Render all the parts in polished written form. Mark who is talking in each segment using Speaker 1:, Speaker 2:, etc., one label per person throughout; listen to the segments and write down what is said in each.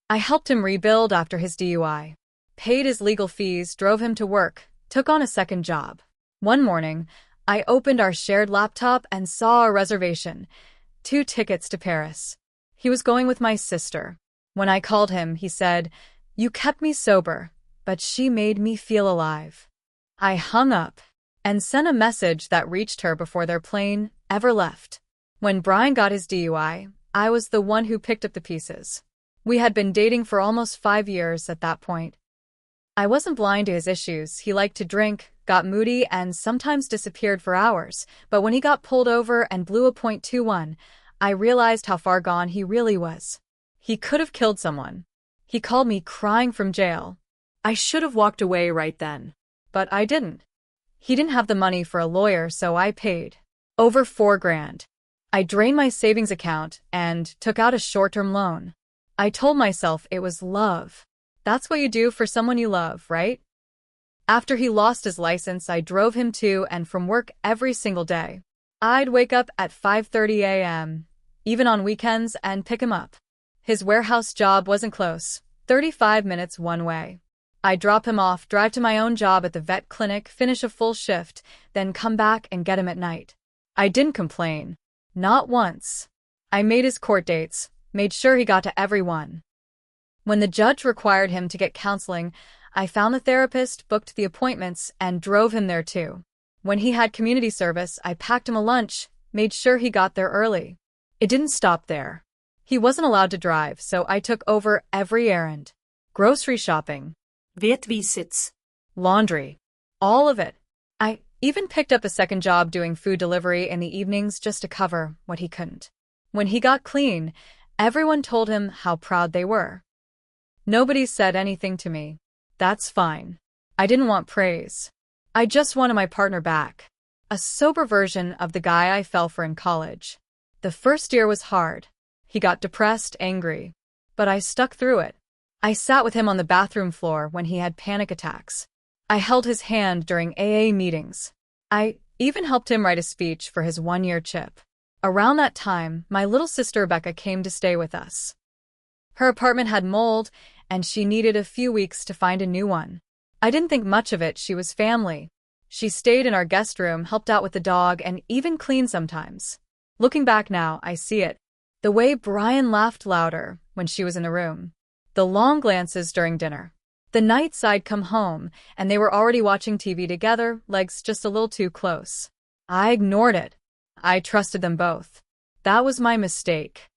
Speaker 1: I helped him rebuild after his DUI, paid his legal fees, drove him to work, took on a second job. One morning, I opened our shared laptop and saw a reservation, 2 tickets to Paris. He was going with my sister. When I called him, he said, "You kept me sober, but she made me feel alive." I hung up and sent a message that reached her before their plane ever left. When Brian got his DUI, I was the one who picked up the pieces. We had been dating for almost 5 years at that point. I wasn't blind to his issues. He liked to drink, got moody, and sometimes disappeared for hours. But when he got pulled over and blew a .21, I realized how far gone he really was. He could have killed someone. He called me crying from jail. I should have walked away right then. But I didn't. He didn't have the money for a lawyer, so I paid. Over $4,000. I drained my savings account and took out a short-term loan. I told myself it was love. That's what you do for someone you love, right? After he lost his license, I drove him to and from work every single day. I'd wake up at 5:30 a.m., even on weekends, and pick him up. His warehouse job wasn't close, 35 minutes one way. I'd drop him off, drive to my own job at the vet clinic, finish a full shift, then come back and get him at night. I didn't complain. Not once. I made his court dates, made sure he got to every one. When the judge required him to get counseling, I found the therapist, booked the appointments, and drove him there too. When he had community service, I packed him a lunch, made sure he got there early. It didn't stop there. He wasn't allowed to drive, so I took over every errand. Grocery shopping.
Speaker 2: Vetvisits.
Speaker 1: Laundry. All of it. I even picked up a second job doing food delivery in the evenings just to cover what he couldn't. When he got clean, everyone told him how proud they were. Nobody said anything to me. That's fine. I didn't want praise. I just wanted my partner back. A sober version of the guy I fell for in college. The first year was hard. He got depressed, angry. But I stuck through it. I sat with him on the bathroom floor when he had panic attacks. I held his hand during AA meetings. I even helped him write a speech for his 1-year chip. Around that time, my little sister Rebecca came to stay with us. Her apartment had mold, and she needed a few weeks to find a new one. I didn't think much of it. She was family. She stayed in our guest room, helped out with the dog, and even cleaned sometimes. Looking back now, I see it. The way Brian laughed louder when she was in the room. The long glances during dinner. The nights I'd come home, and they were already watching TV together, legs just a little too close. I ignored it. I trusted them both. That was my mistake.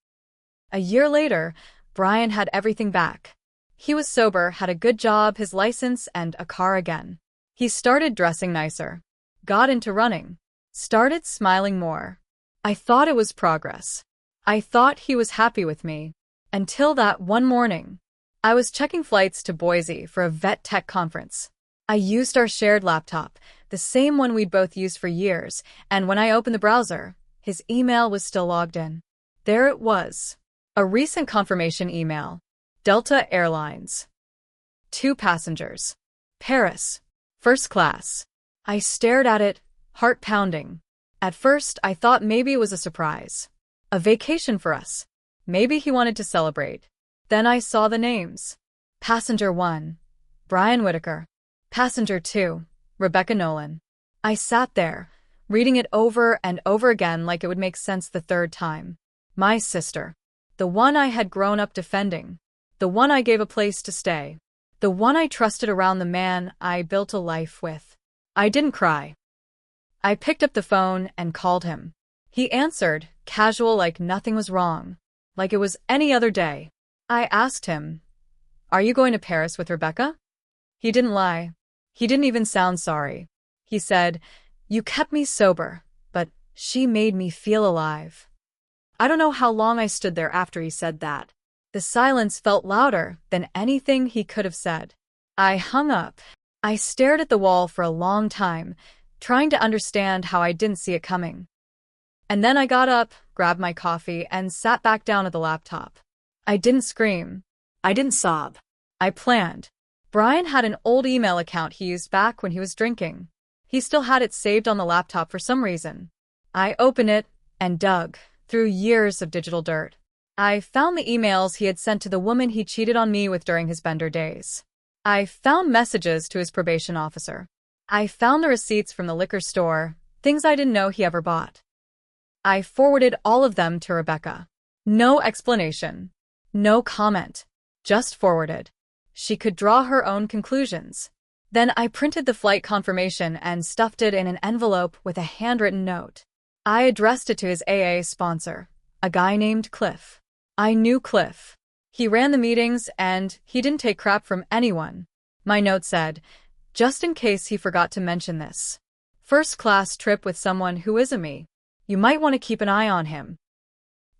Speaker 1: A year later, Brian had everything back. He was sober, had a good job, his license, and a car again. He started dressing nicer. Got into running. Started smiling more. I thought it was progress. I thought he was happy with me. Until that one morning. I was checking flights to Boise for a vet tech conference. I used our shared laptop, the same one we'd both used for years, and when I opened the browser, his email was still logged in. There it was. A recent confirmation email. Delta Airlines. 2 passengers. Paris. First class. I stared at it, heart pounding. At first, I thought maybe it was a surprise. A vacation for us. Maybe he wanted to celebrate. Then I saw the names. Passenger 1. Brian Whitaker. Passenger 2. Rebecca Nolan. I sat there, reading it over and over again like it would make sense the 3rd time. My sister. The one I had grown up defending. The one I gave a place to stay. The one I trusted around the man I built a life with. I didn't cry. I picked up the phone and called him. He answered, casual, like nothing was wrong. Like it was any other day. I asked him, "Are you going to Paris with Rebecca?" He didn't lie. He didn't even sound sorry. He said, "You kept me sober, but she made me feel alive." I don't know how long I stood there after he said that. The silence felt louder than anything he could have said. I hung up. I stared at the wall for a long time, trying to understand how I didn't see it coming. And then I got up, grabbed my coffee, and sat back down at the laptop. I didn't scream. I didn't sob. I planned. Brian had an old email account he used back when he was drinking. He still had it saved on the laptop for some reason. I opened it and dug through years of digital dirt. I found the emails he had sent to the woman he cheated on me with during his bender days. I found messages to his probation officer. I found the receipts from the liquor store, things I didn't know he ever bought. I forwarded all of them to Rebecca. No explanation. No comment. Just forwarded. She could draw her own conclusions. Then I printed the flight confirmation and stuffed it in an envelope with a handwritten note. I addressed it to his AA sponsor, a guy named Cliff. I knew Cliff. He ran the meetings and he didn't take crap from anyone. My note said, just in case he forgot to mention this. First-class trip with someone who isn't me. You might want to keep an eye on him.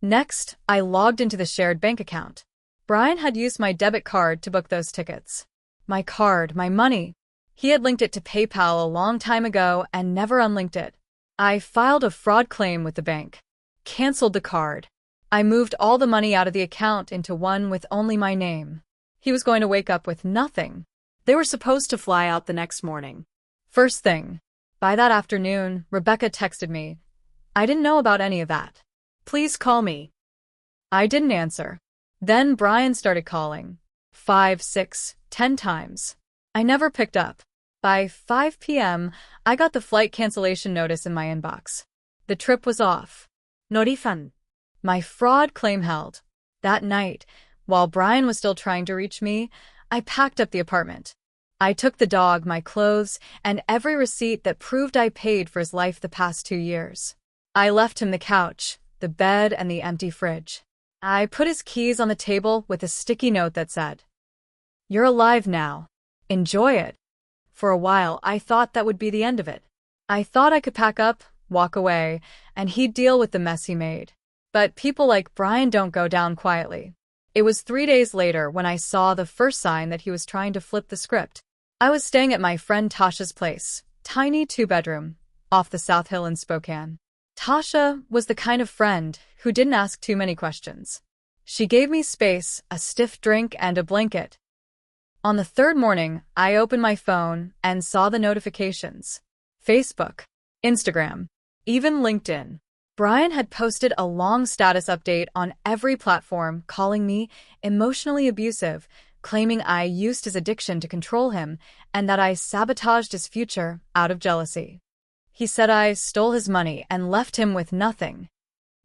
Speaker 1: Next, I logged into the shared bank account. Brian had used my debit card to book those tickets. My card, my money. He had linked it to PayPal a long time ago and never unlinked it. I filed a fraud claim with the bank. Canceled the card. I moved all the money out of the account into one with only my name. He was going to wake up with nothing. They were supposed to fly out the next morning. First thing. By that afternoon, Rebecca texted me. I didn't know about any of that. Please call me. I didn't answer. Then Brian started calling. 5, 6, 10 times. I never picked up. By 5 p.m., I got the flight cancellation notice in my inbox. The trip was off. No refund. My fraud claim held. That night, while Brian was still trying to reach me, I packed up the apartment. I took the dog, my clothes, and every receipt that proved I paid for his life the past 2 years. I left him the couch, the bed, and the empty fridge. I put his keys on the table with a sticky note that said, "You're alive now. Enjoy it." For a while, I thought that would be the end of it. I thought I could pack up, walk away, and he'd deal with the mess he made. But people like Brian don't go down quietly. It was 3 days later when I saw the first sign that he was trying to flip the script. I was staying at my friend Tasha's place, tiny 2-bedroom, off the South Hill in Spokane. Tasha was the kind of friend who didn't ask too many questions. She gave me space, a stiff drink, and a blanket. On the third morning, I opened my phone and saw the notifications. Facebook, Instagram, even LinkedIn. Brian had posted a long status update on every platform calling me emotionally abusive, claiming I used his addiction to control him and that I sabotaged his future out of jealousy. He said I stole his money and left him with nothing.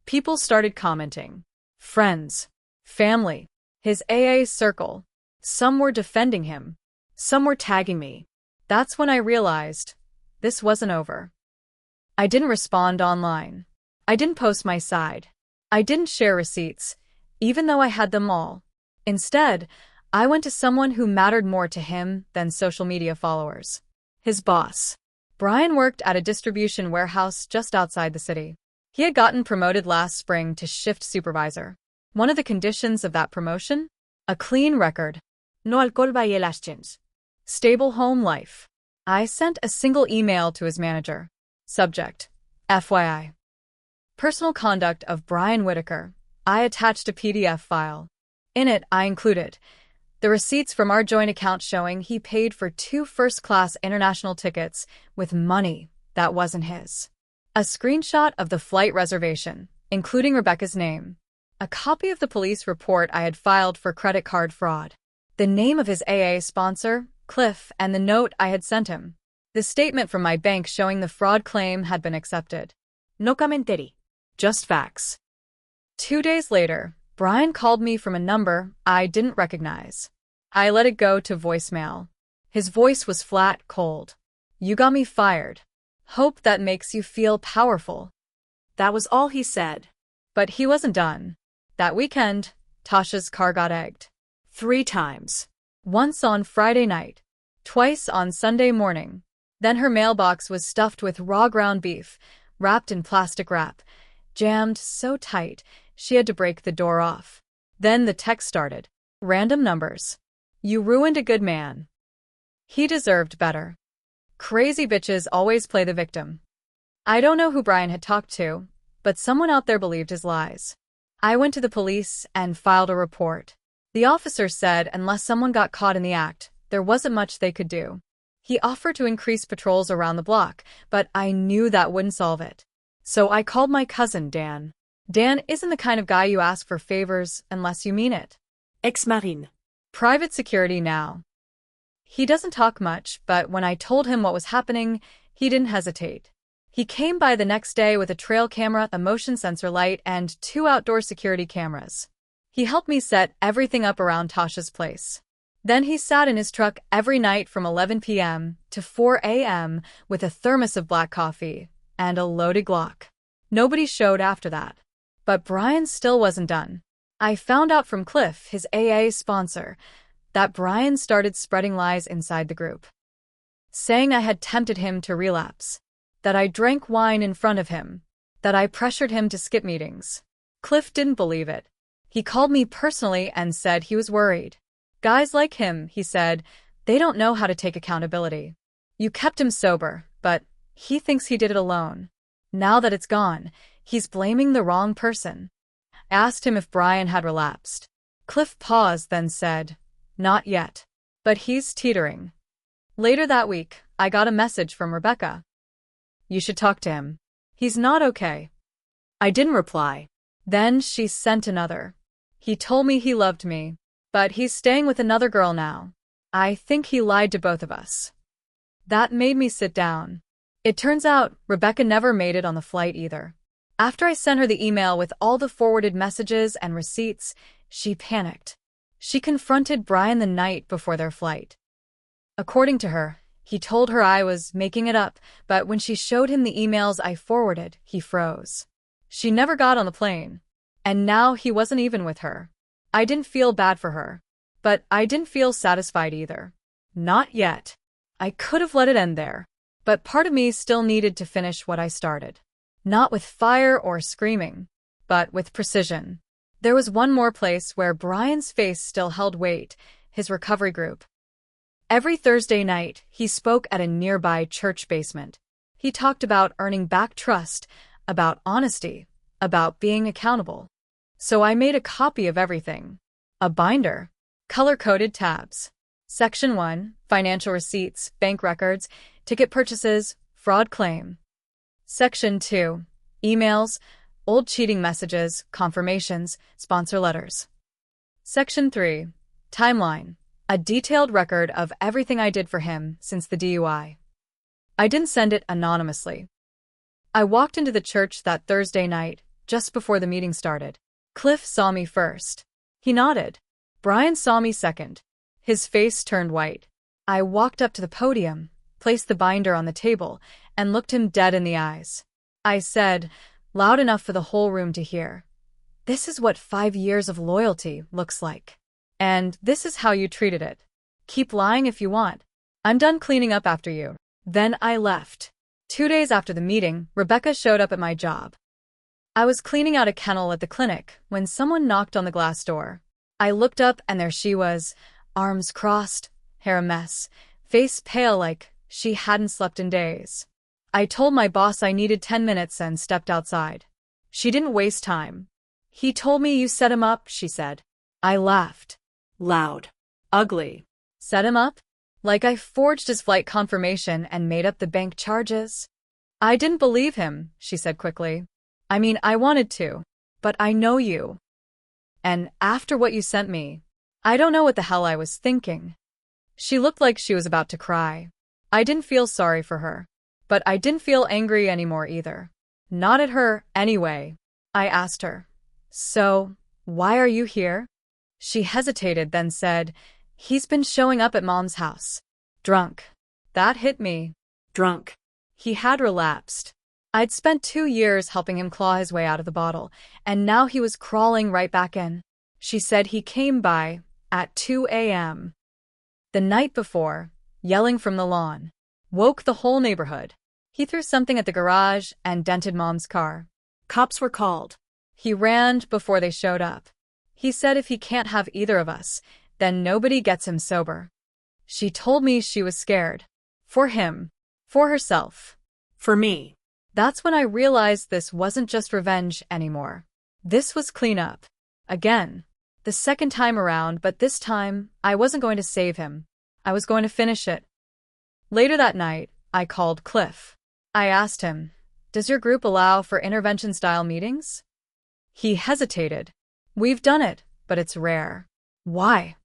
Speaker 1: People started commenting. Friends, family, his AA circle. Some were defending him. Some were tagging me. That's when I realized this wasn't over. I didn't respond online. I didn't post my side. I didn't share receipts, even though I had them all. Instead, I went to someone who mattered more to him than social media followers. His boss. Brian worked at a distribution warehouse just outside the city. He had gotten promoted last spring to shift supervisor. One of the conditions of that promotion? A clean record. No alcohol by elastions. Stable home life. I sent a single email to his manager. Subject: FYI. Personal conduct of Brian Whitaker. I attached a PDF file. In it, I included the receipts from our joint account showing he paid for 2 first-class international tickets with money that wasn't his. A screenshot of the flight reservation, including Rebecca's name. A copy of the police report I had filed for credit card fraud. The name of his AA sponsor, Cliff, and the note I had sent him. The statement from my bank showing the fraud claim had been accepted. No commentary. Just facts. 2 days later, Brian called me from a number I didn't recognize. I let it go to voicemail. His voice was flat, cold. "You got me fired. Hope that makes you feel powerful." That was all he said. But he wasn't done. That weekend, Tasha's car got egged. 3 times. Once on Friday night. Twice on Sunday morning. Then her mailbox was stuffed with raw ground beef, wrapped in plastic wrap, jammed so tight she had to break the door off. Then the text started. Random numbers. "You ruined a good man." He deserved better. Crazy bitches always play the victim. I don't know who Brian had talked to, but someone out there believed his lies. I went to the police and filed a report. The officer said unless someone got caught in the act, there wasn't much they could do. He offered to increase patrols around the block, but I knew that wouldn't solve it. So I called my cousin, Dan. Dan isn't the kind of guy you ask for favors unless you mean it.
Speaker 2: Ex-marine.
Speaker 1: Private security now. He doesn't talk much, but when I told him what was happening, he didn't hesitate. He came by the next day with a trail camera, a motion sensor light, and 2 outdoor security cameras. He helped me set everything up around Tasha's place. Then he sat in his truck every night from 11 p.m. to 4 a.m. with a thermos of black coffee and a loaded Glock. Nobody showed after that. But Brian still wasn't done. I found out from Cliff, his AA sponsor, that Brian started spreading lies inside the group, saying I had tempted him to relapse, that I drank wine in front of him, that I pressured him to skip meetings. Cliff didn't believe it. He called me personally and said he was worried. Guys like him, he said, they don't know how to take accountability. You kept him sober, but he thinks he did it alone. Now that it's gone, he's blaming the wrong person. I asked him if Brian had relapsed. Cliff paused, then said, not yet. But he's teetering. Later that week, I got a message from Rebecca. You should talk to him. He's not okay. I didn't reply. Then she sent another. He told me he loved me, but he's staying with another girl now. I think he lied to both of us. That made me sit down. It turns out Rebecca never made it on the flight either. After I sent her the email with all the forwarded messages and receipts, she panicked. She confronted Brian the night before their flight. According to her, he told her I was making it up, but when she showed him the emails I forwarded, he froze. She never got on the plane. And now he wasn't even with her. I didn't feel bad for her. But I didn't feel satisfied either. Not yet. I could have let it end there. But part of me still needed to finish what I started. Not with fire or screaming, but with precision. There was one more place where Brian's face still held weight, his recovery group. Every Thursday night, he spoke at a nearby church basement. He talked about earning back trust, about honesty, about being accountable. So I made a copy of everything. A binder. Color-coded tabs. Section 1, financial receipts, bank records, ticket purchases, fraud claim. Section 2, emails, old cheating messages, confirmations, sponsor letters. Section 3, timeline, a detailed record of everything I did for him since the DUI. I didn't send it anonymously. I walked into the church that Thursday night, just before the meeting started. Cliff saw me first. He nodded. Brian saw me second. His face turned white. I walked up to the podium, placed the binder on the table, and looked him dead in the eyes. I said, loud enough for the whole room to hear, "This is what 5 years of loyalty looks like. And this is how you treated it. Keep lying if you want. I'm done cleaning up after you." Then I left. 2 days after the meeting, Rebecca showed up at my job. I was cleaning out a kennel at the clinic when someone knocked on the glass door. I looked up and there she was, arms crossed, hair a mess, face pale like she hadn't slept in days. I told my boss I needed 10 minutes and stepped outside. She didn't waste time. "He told me you set him up," she said. I laughed. Loud. Ugly. Set him up? Like I forged his flight confirmation and made up the bank charges? "I didn't believe him," she said quickly. "I mean, I wanted to. But I know you. And after what you sent me, I don't know what the hell I was thinking." She looked like she was about to cry. I didn't feel sorry for her. But I didn't feel angry anymore either. Not at her, anyway. I asked her, "So, why are you here?" She hesitated, then said, "He's been showing up at Mom's house. Drunk." That hit me. Drunk. He had relapsed. I'd spent 2 years helping him claw his way out of the bottle, and now he was crawling right back in. She said he came by at 2 a.m. the night before, yelling from the lawn. Woke the whole neighborhood. He threw something at the garage and dented Mom's car. Cops were called. He ran before they showed up. He said if he can't have either of us, then nobody gets him sober. She told me she was scared. For him. For herself. For me. That's when I realized this wasn't just revenge anymore. This was cleanup. Again. The second time around, but this time, I wasn't going to save him. I was going to finish it. Later that night, I called Cliff. I asked him, "Does your group allow for intervention-style meetings?" He hesitated. We've done it, but it's rare. Why?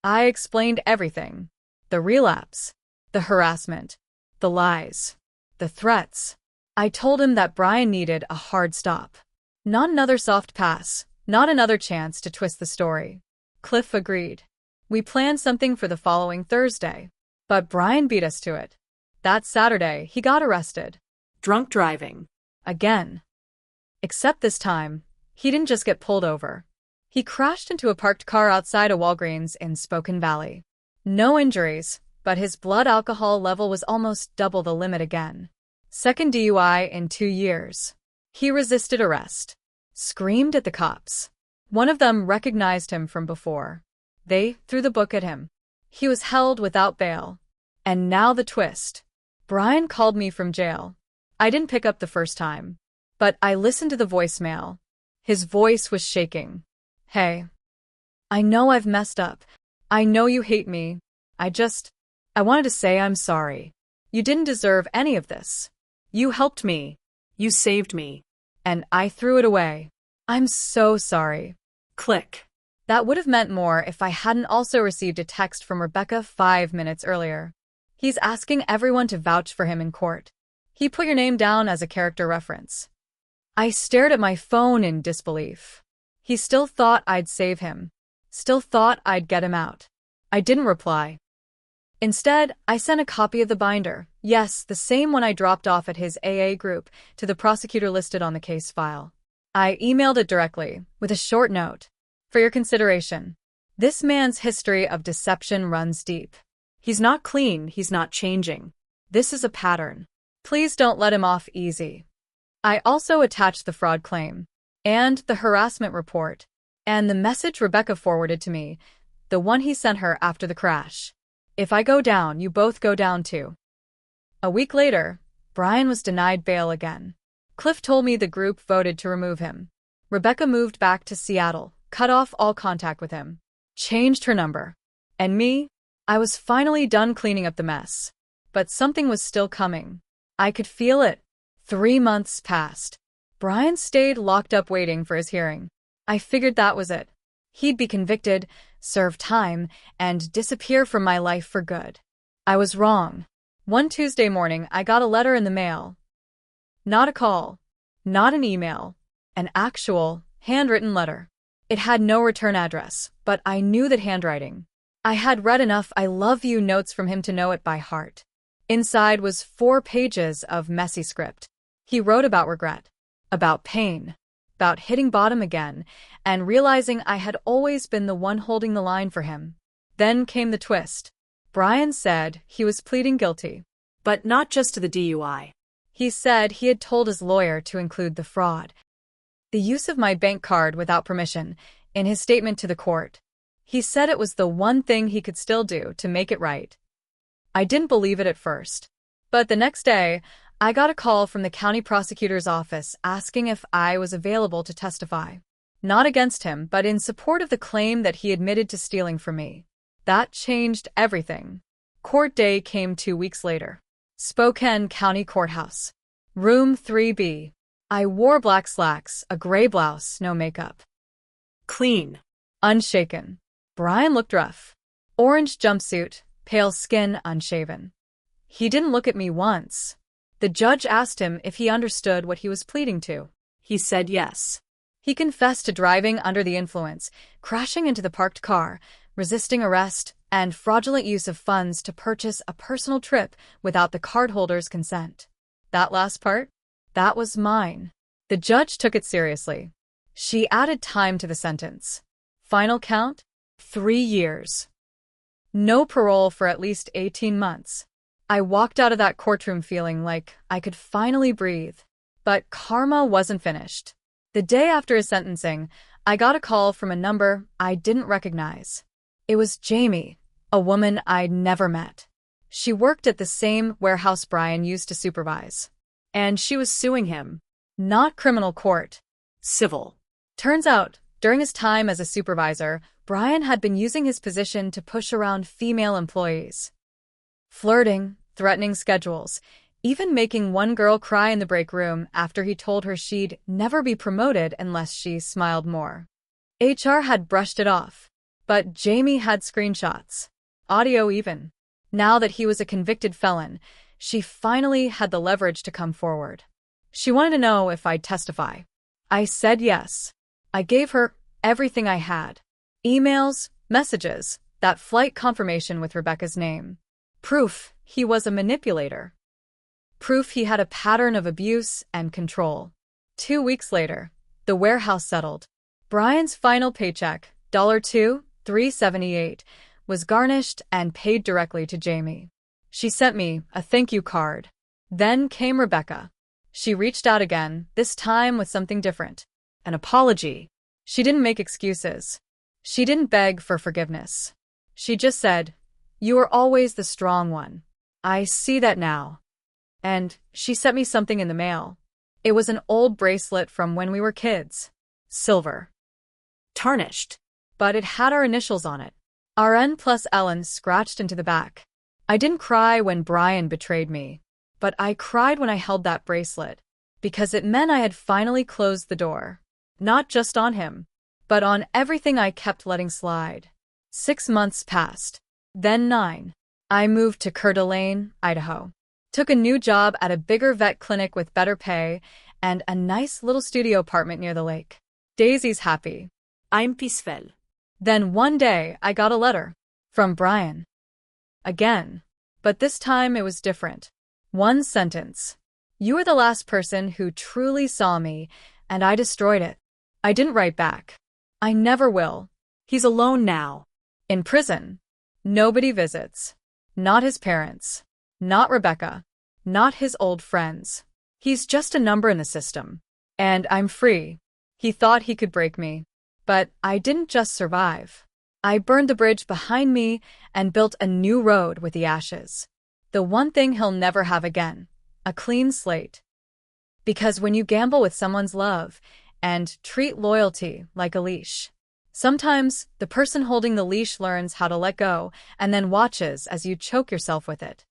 Speaker 1: I explained everything. The relapse, the harassment, the lies, the threats. I told him that Brian needed a hard stop. Not another soft pass, not another chance to twist the story. Cliff agreed. We planned something for the following Thursday, but Brian beat us to it. That Saturday, he got arrested.
Speaker 2: Drunk driving.
Speaker 1: Again. Except this time, he didn't just get pulled over. He crashed into a parked car outside a Walgreens in Spokane Valley. No injuries, but his blood alcohol level was almost double the limit again. Second DUI in 2 years. He resisted arrest. Screamed at the cops. One of them recognized him from before. They threw the book at him. He was held without bail. And now the twist. Brian called me from jail. I didn't pick up the first time, but I listened to the voicemail. His voice was shaking. Hey. I know I've messed up. I know you hate me. I wanted to say I'm sorry. You didn't deserve any of this. You helped me.
Speaker 2: You saved me.
Speaker 1: And I threw it away. I'm so sorry.
Speaker 2: Click.
Speaker 1: That would have meant more if I hadn't also received a text from Rebecca 5 minutes earlier. He's asking everyone to vouch for him in court. He put your name down as a character reference. I stared at my phone in disbelief. He still thought I'd save him. Still thought I'd get him out. I didn't reply. Instead, I sent a copy of the binder, yes, the same one I dropped off at his AA group, to the prosecutor listed on the case file. I emailed it directly, with a short note. For your consideration. This man's history of deception runs deep. He's not clean, he's not changing. This is a pattern. Please don't let him off easy. I also attached the fraud claim, and the harassment report, and the message Rebecca forwarded to me, the one he sent her after the crash. If I go down, you both go down too. A week later, Brian was denied bail again. Cliff told me the group voted to remove him. Rebecca moved back to Seattle, cut off all contact with him, changed her number. And me? I was finally done cleaning up the mess. But something was still coming. I could feel it. 3 months passed. Brian stayed locked up waiting for his hearing. I figured that was it. He'd be convicted, serve time, and disappear from my life for good. I was wrong. One Tuesday morning, I got a letter in the mail. Not a call. Not an email. An actual, handwritten letter. It had no return address, but I knew that handwriting. I had read enough I love you notes from him to know it by heart. Inside was 4 pages of messy script. He wrote about regret, about pain, about hitting bottom again, and realizing I had always been the one holding the line for him. Then came the twist. Brian said he was pleading guilty.
Speaker 2: But not just to the DUI.
Speaker 1: He said he had told his lawyer to include the fraud, the use of my bank card without permission, in his statement to the court. He said it was the one thing he could still do to make it right. I didn't believe it at first. But the next day, I got a call from the county prosecutor's office asking if I was available to testify. Not against him, but in support of the claim that he admitted to stealing from me. That changed everything. Court day came 2 weeks later. Spokane County Courthouse. Room 3B. I wore black slacks, a gray blouse, no makeup.
Speaker 2: Clean.
Speaker 1: Unshaken. Brian looked rough. Orange jumpsuit, pale skin, unshaven. He didn't look at me once. The judge asked him if he understood what he was pleading to.
Speaker 2: He said yes.
Speaker 1: He confessed to driving under the influence, crashing into the parked car, resisting arrest, and fraudulent use of funds to purchase a personal trip without the cardholder's consent. That last part? That was mine. The judge took it seriously. She added time to the sentence. Final count? 3 years. No parole for at least 18 months. I walked out of that courtroom feeling like I could finally breathe. But karma wasn't finished. The day after his sentencing, I got a call from a number I didn't recognize. It was Jamie, a woman I'd never met. She worked at the same warehouse Brian used to supervise.
Speaker 2: And she was suing him.
Speaker 1: Not criminal court.
Speaker 2: Civil.
Speaker 1: Turns out, during his time as a supervisor, Brian had been using his position to push around female employees. Flirting, threatening schedules, even making one girl cry in the break room after he told her she'd never be promoted unless she smiled more. HR had brushed it off, but Jamie had screenshots, audio even. Now that he was a convicted felon, she finally had the leverage to come forward. She wanted to know if I'd testify. I said yes. I gave her everything I had. Emails, messages, that flight confirmation with Rebecca's name. Proof he was a manipulator. Proof he had a pattern of abuse and control. 2 weeks later, the warehouse settled. Brian's final paycheck, $2,378, was garnished and paid directly to Jamie. She sent me a thank you card. Then came Rebecca. She reached out again, this time with something different. An apology. She didn't make excuses. She didn't beg for forgiveness. She just said, "You were always the strong one. I see that now." And she sent me something in the mail. It was an old bracelet from when we were kids. Silver.
Speaker 2: Tarnished.
Speaker 1: But it had our initials on it. RN plus Ellen scratched into the back. I didn't cry when Brian betrayed me, but I cried when I held that bracelet, because it meant I had finally closed the door. Not just on him, but on everything I kept letting slide. 6 months passed. Then 9. I moved to Coeur d'Alene, Idaho. Took a new job at a bigger vet clinic with better pay and a nice little studio apartment near the lake. Daisy's happy.
Speaker 2: I'm peaceful.
Speaker 1: Then one day I got a letter. From Brian. Again. But this time it was different. One sentence. "You are the last person who truly saw me, and I destroyed it." I didn't write back. I never will.
Speaker 2: He's alone now.
Speaker 1: In prison. Nobody visits. Not his parents. Not Rebecca. Not his old friends. He's just a number in the system. And I'm free. He thought he could break me. But I didn't just survive. I burned the bridge behind me and built a new road with the ashes. The one thing he'll never have again. A clean slate. Because when you gamble with someone's love and treat loyalty like a leash, sometimes the person holding the leash learns how to let go and then watches as you choke yourself with it.